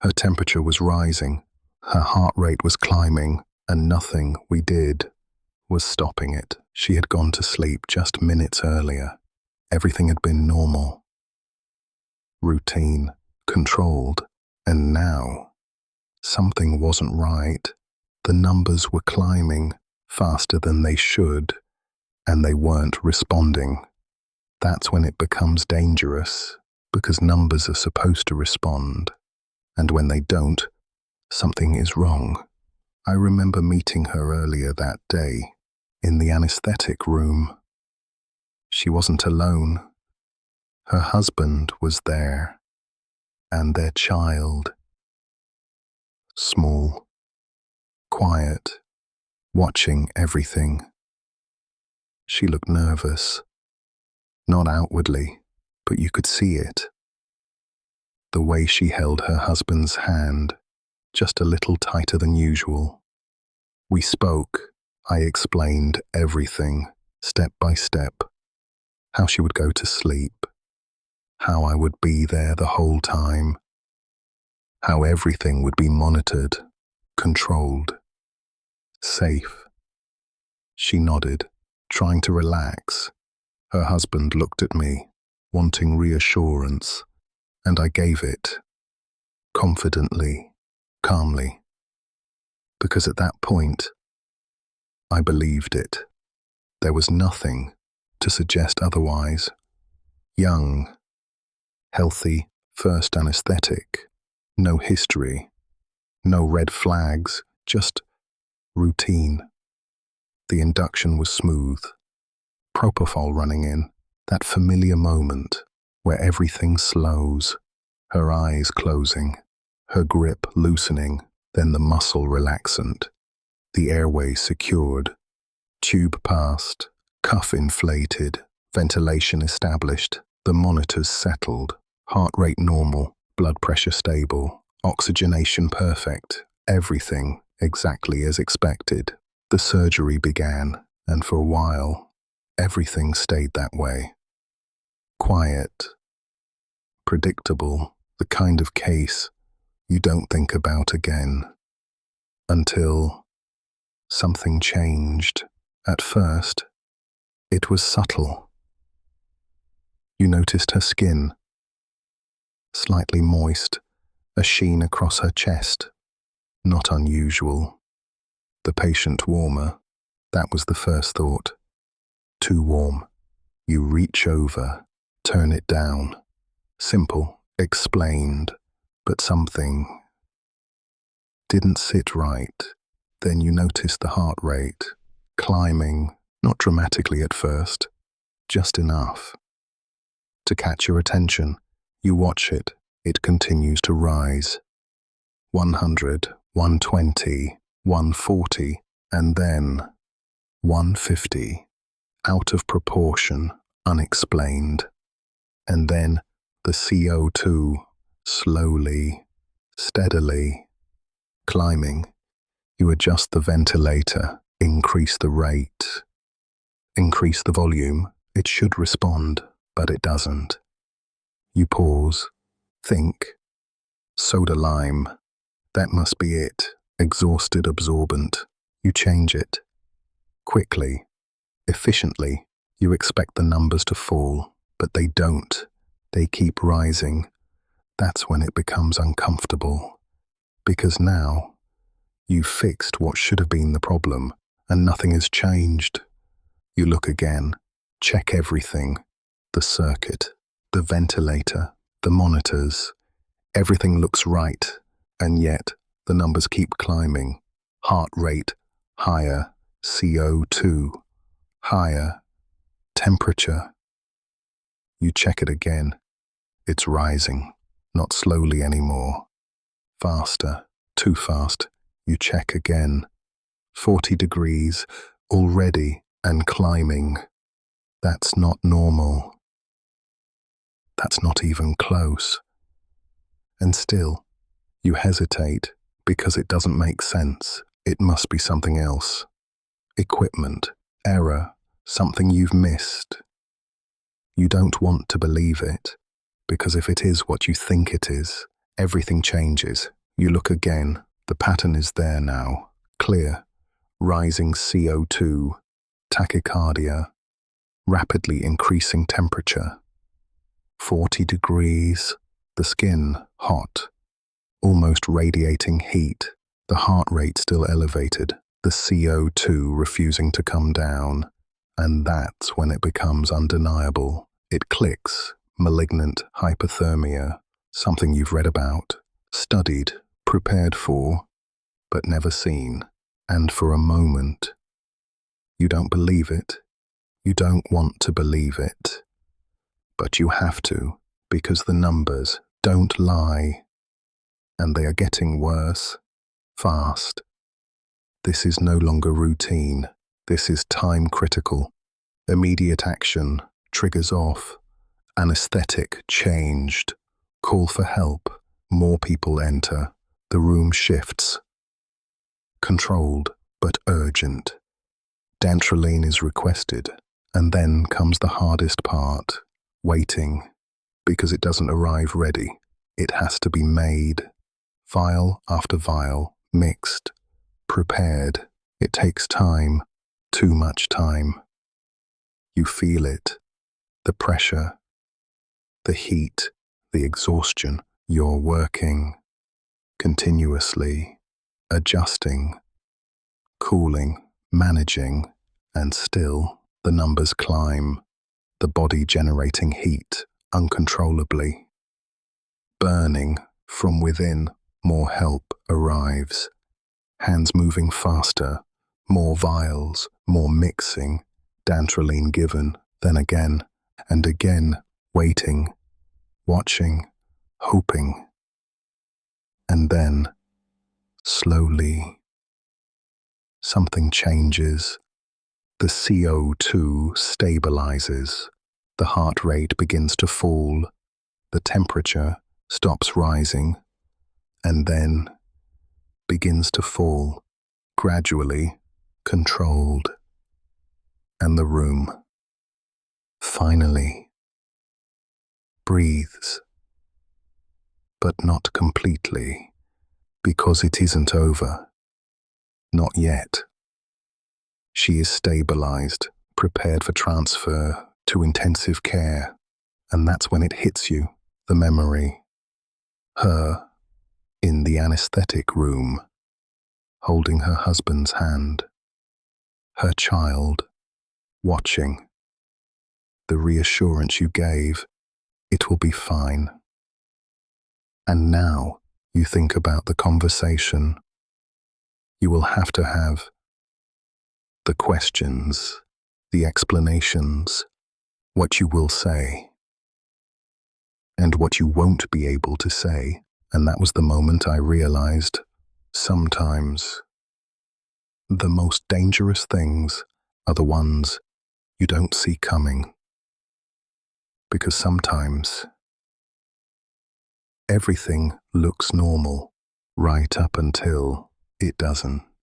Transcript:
Her temperature was rising, her heart rate was climbing, and nothing we did was stopping it. She had gone to sleep just minutes earlier. Everything had been normal, routine, controlled, and now something wasn't right. The numbers were climbing faster than they should, and they weren't responding. That's when it becomes dangerous, because numbers are supposed to respond, and when they don't, something is wrong. I remember meeting her earlier that day in the anaesthetic room. She wasn't alone. Her husband was there, and their child. Small, quiet, watching everything. She looked nervous. Not outwardly, but you could see it. The way she held her husband's hand, just a little tighter than usual. We spoke. I explained everything, step by step. How she would go to sleep. How I would be there the whole time. How everything would be monitored, controlled, safe. She nodded, trying to relax. Her husband looked at me, wanting reassurance, and I gave it, confidently, calmly. Because at that point, I believed it. There was nothing to suggest otherwise. Young, healthy, first anaesthetic, no history, no red flags, just routine. The induction was smooth. Propofol running in, that familiar moment where everything slows, her eyes closing, her grip loosening, then the muscle relaxant, the airway secured, tube passed, cuff inflated, ventilation established, the monitors settled, heart rate normal, blood pressure stable, oxygenation perfect, everything exactly as expected. The surgery began, and for a while, everything stayed that way. Quiet, predictable, the kind of case you don't think about again. Until something changed. At first, it was subtle. You noticed her skin, slightly moist, a sheen across her chest, not unusual. The patient warmer, that was the first thought. Too warm. You reach over, turn it down. Simple, explained, but something didn't sit right. Then you noticed the heart rate, climbing, not dramatically at first, just enough to catch your attention. You watch it, it continues to rise. 100, 120, 140, and then 150. Out of proportion, unexplained. And then the CO2, slowly, steadily, climbing. You adjust the ventilator, increase the rate, increase the volume. It should respond, but it doesn't. You pause, think. Soda lime, that must be it. Exhausted absorbent. You change it. Quickly, efficiently. You expect the numbers to fall, but they don't. They keep rising. That's when it becomes uncomfortable. Because now, you've fixed what should have been the problem, and nothing has changed. You look again, check everything. The circuit, the ventilator, the monitors. Everything looks right, and yet the numbers keep climbing. Heart rate, higher. CO2, higher. Temperature. You check it again. It's rising, not slowly anymore. Faster, too fast. You check again. 40 degrees, already, and climbing. That's not normal. That's not even close. And still, you hesitate because it doesn't make sense. It must be something else. Equipment, error, something you've missed. You don't want to believe it, because if it is what you think it is, Everything changes. You look again. The pattern is there now. Clear. Rising CO2, tachycardia, rapidly increasing temperature. 40 degrees. The skin hot, almost radiating heat. The heart rate still elevated. The CO2 refusing to come down. And that's when it becomes undeniable. It clicks. Malignant hyperthermia. Something you've read about, studied, prepared for, but never seen. And for a moment, you don't believe it. You don't want to believe it. But you have to, because the numbers don't lie. And they are getting worse, fast. This is no longer routine. This is time critical. Immediate action, triggers off. Anaesthetic changed. Call for help. More people enter. The room shifts. Controlled, but urgent. Dantrolene is requested. And then comes the hardest part. Waiting. Because it doesn't arrive ready. It has to be made. Vial after vial. Mixed. Prepared. It takes time. Too much time. You feel it. The pressure. The heat. The exhaustion. You're working. Continuously. Adjusting. Cooling. Managing. And still, the numbers climb. The body generating heat uncontrollably. Burning from within. More help arrives. Hands moving faster. More vials. More mixing. Dantrolene given. Then again. And again. Waiting. Watching. Hoping. And then, slowly, something changes. The CO2 stabilizes. The heart rate begins to fall. The temperature stops rising. And then begins to fall, gradually, controlled. And the room, finally, breathes. But not completely, because it isn't over. Not yet. She is stabilized, prepared for transfer to intensive care, and that's when it hits you, the memory. Her, in the anaesthetic room, holding her husband's hand. Her child, watching. The reassurance you gave, it will be fine. And now you think about the conversation you will have to have, the questions, the explanations, what you will say, and what you won't be able to say. And that was the moment I realized, sometimes the most dangerous things are the ones you don't see coming. Because sometimes everything looks normal right up until it doesn't.